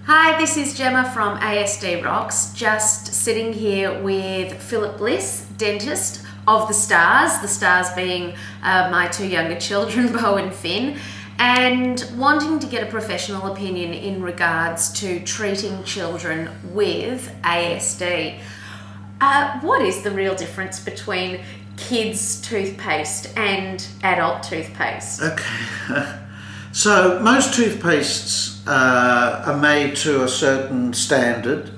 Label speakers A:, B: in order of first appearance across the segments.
A: Hi, this is Jemma from ASD Rocks, just sitting here with Philip Bliss, dentist of the stars being my two younger children, Bo and Finn, and wanting to get a professional opinion in regards to treating children with ASD. What is the real difference between kids' toothpaste and adult toothpaste?
B: Okay. So most toothpastes are made to a certain standard.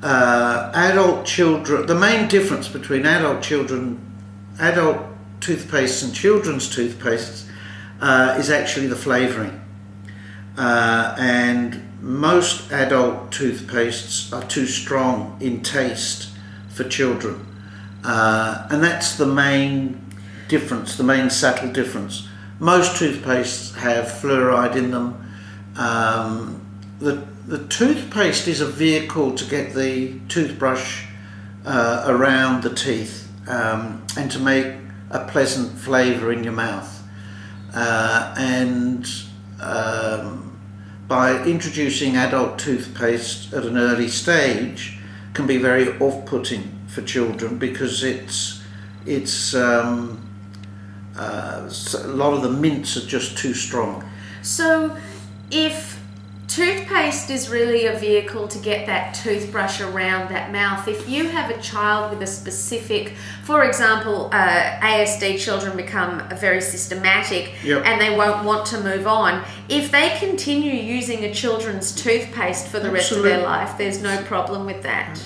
B: Adult children, the main difference between adult toothpastes and children's toothpastes is actually the flavouring. And most adult toothpastes are too strong in taste for children. And that's the main difference, the main subtle difference. Most toothpastes have fluoride in them. The toothpaste is a vehicle to get the toothbrush around the teeth and to make a pleasant flavour in your mouth. By introducing adult toothpaste at an early stage can be very off-putting for children because a lot of the mints are just too strong.
A: So if toothpaste is really a vehicle to get that toothbrush around that mouth, if you have a child with a specific, for example, ASD children become very systematic.
B: Yep.
A: And they won't want to move on, if they continue using a children's toothpaste for the rest of their life, there's no problem with that?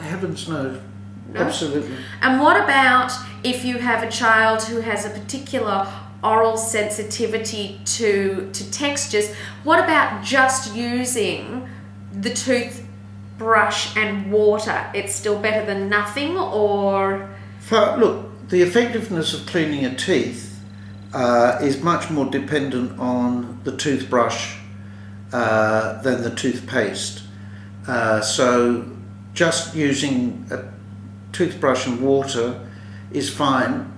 B: Heavens no.
A: No?
B: Absolutely.
A: And what about if you have a child who has a particular oral sensitivity to textures? What about just using the toothbrush and water? It's still better than nothing, or?
B: Look, the effectiveness of cleaning your teeth is much more dependent on the toothbrush than the toothpaste. So just using a toothbrush and water is fine.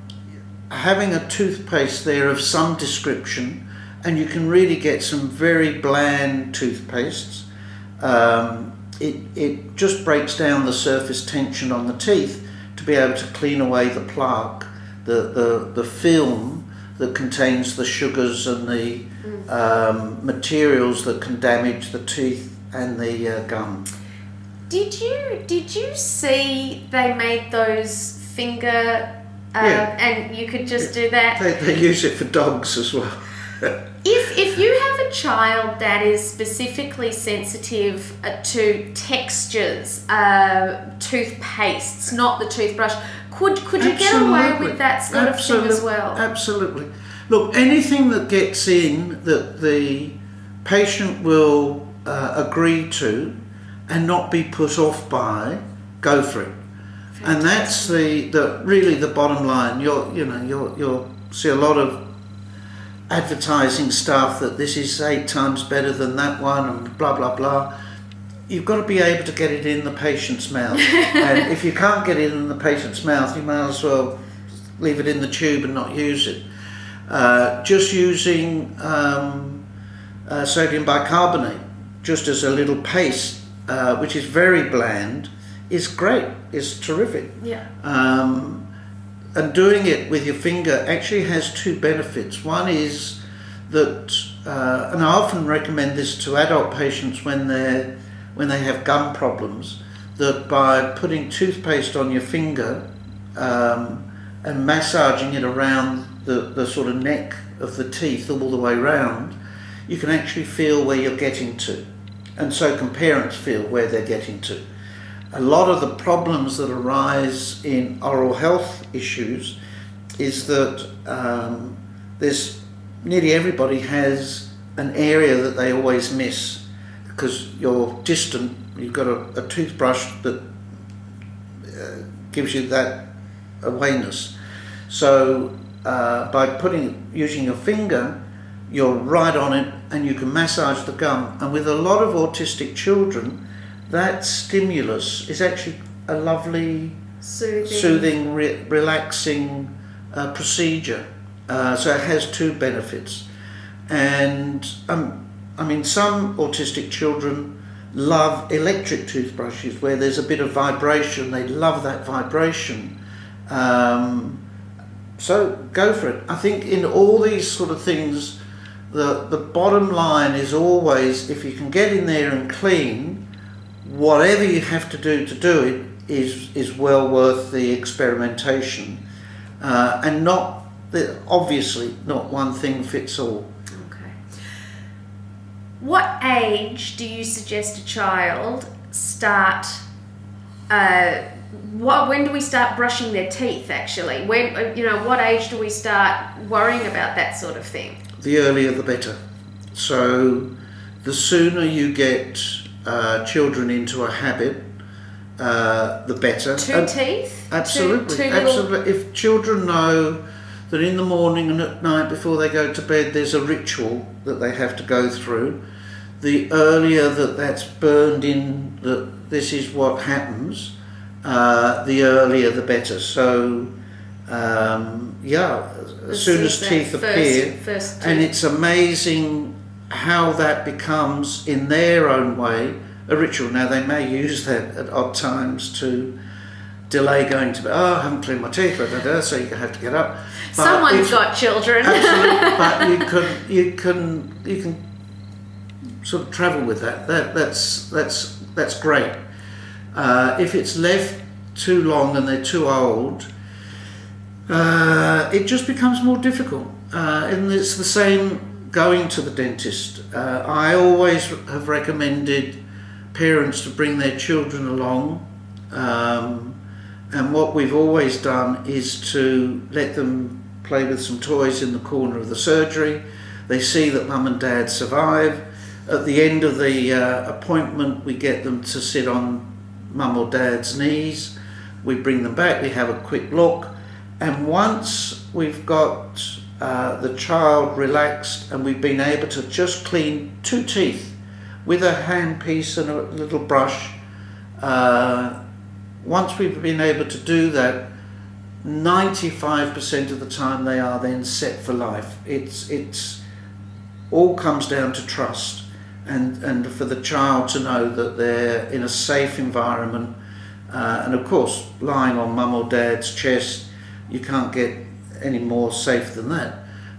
B: Having a toothpaste there of some description, and you can really get some very bland toothpastes. It just breaks down the surface tension on the teeth to be able to clean away the plaque, the film that contains the sugars and the materials that can damage the teeth and the gum. Did
A: you see they made those finger and you could just do that?
B: They use it for dogs as well.
A: If you have a child that is specifically sensitive to textures, toothpastes, not the toothbrush, could you get away with that sort of thing as well?
B: Absolutely. Look, anything that gets in that the patient will agree to and not be put off by, go for it. Fantastic. And that's really the bottom line. You'll see a lot of advertising stuff that this is 8 times better than that one and blah blah blah. You've got to be able to get it in the patient's mouth. And if you can't get it in the patient's mouth, you may as well leave it in the tube and not use it. Just using sodium bicarbonate just as a little paste, which is very bland, is great, is terrific.
A: Yeah.
B: And doing it with your finger actually has 2 benefits. One is that, and I often recommend this to adult patients when they have gum problems, that by putting toothpaste on your finger and massaging it around the sort of neck of the teeth all the way round, you can actually feel where you're getting to. And so can parents feel where they're getting to. A lot of the problems that arise in oral health issues is that nearly everybody has an area that they always miss because you're distant. You've got a toothbrush that gives you that awareness. So by using your finger, you're right on it and you can massage the gum. And with a lot of autistic children, that stimulus is actually a lovely, soothing relaxing procedure. So it has 2 benefits. And some autistic children love electric toothbrushes where there's a bit of vibration. They love that vibration. So go for it. I think in all these sort of things, the bottom line is always, if you can get in there and clean, whatever you have to do it is well worth the experimentation, and obviously not one thing fits all.
A: Okay. What age do you suggest a child start? When do we start brushing their teeth? Actually, what age do we start worrying about that sort of thing?
B: The earlier the better. So the sooner you get children into a habit, the better.
A: Two teeth?
B: Absolutely, absolutely. If children know that in the morning and at night before they go to bed there's a ritual that they have to go through, the earlier that's burned in, that this is what happens, the earlier the better. So as soon as teeth appear, and it's amazing how that becomes in their own way a ritual. Now they may use that at odd times to delay going to bed. I haven't cleaned my teeth, so you have to get up. But
A: someone's got children.
B: Absolutely, but you can sort of travel with that. That's great. If it's left too long and they're too old, it just becomes more difficult. And it's the same going to the dentist. I always have recommended parents to bring their children along, and what we've always done is to let them play with some toys in the corner of the surgery. They see that mum and dad survive. At the end of the appointment, we get them to sit on mum or dad's knees. We bring them back, we have a quick look, and once we've got the child relaxed and we've been able to just clean 2 teeth with a handpiece and a little brush, once we've been able to do that, 95% of the time they are then set for life. It's all comes down to trust, and for the child to know that they're in a safe environment, and of course lying on mum or dad's chest, you can't get any more safe than that.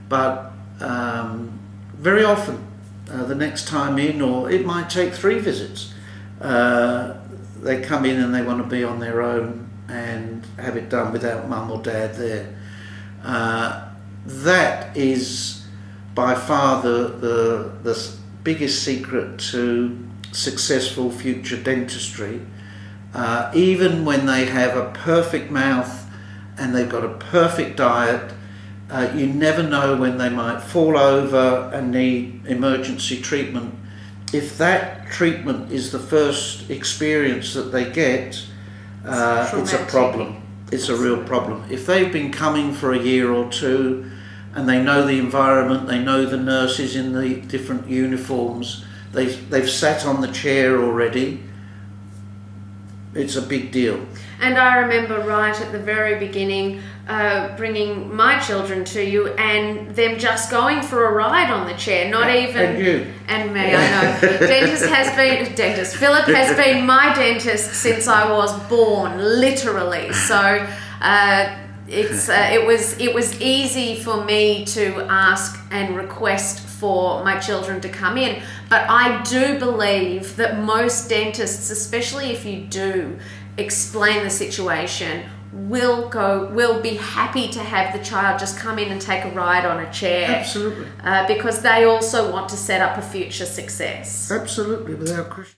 B: But very often the next time in, or it might take 3 visits, they come in and they want to be on their own and have it done without mum or dad there. That is by far the biggest secret to successful future dentistry. Even when they have a perfect mouth and they've got a perfect diet, you never know when they might fall over and need emergency treatment. If that treatment is the first experience that they get, it's a problem. It's a real problem. If they've been coming for a year or 2 and they know the environment, they know the nurses in the different uniforms, they've sat on the chair already, it's a big deal.
A: And I remember right at the very beginning bringing my children to you and them just going for a ride on the chair, not even...
B: And you.
A: And me, I know. Philip has been my dentist since I was born, literally. So it was easy for me to ask and request for my children to come in. But I do believe that most dentists, especially if you do explain the situation, will be happy to have the child just come in and take a ride on a chair.
B: Absolutely.
A: Because they also want to set up a future success.
B: Absolutely, without question.